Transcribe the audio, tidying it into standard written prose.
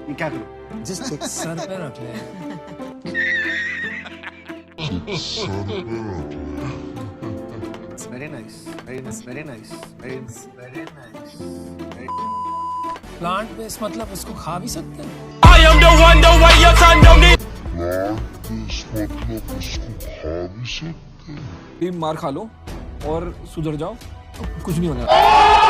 ये क्या करूं? Just check. सर पे रख ले। It's very nice, very nice, very nice, very nice, very nice. Plant base मतलब उसको खा भी सकते हैं? I am the one, the way your son don't need. भी मार खा लो और सुधर जाओ, कुछ नहीं होने वाला।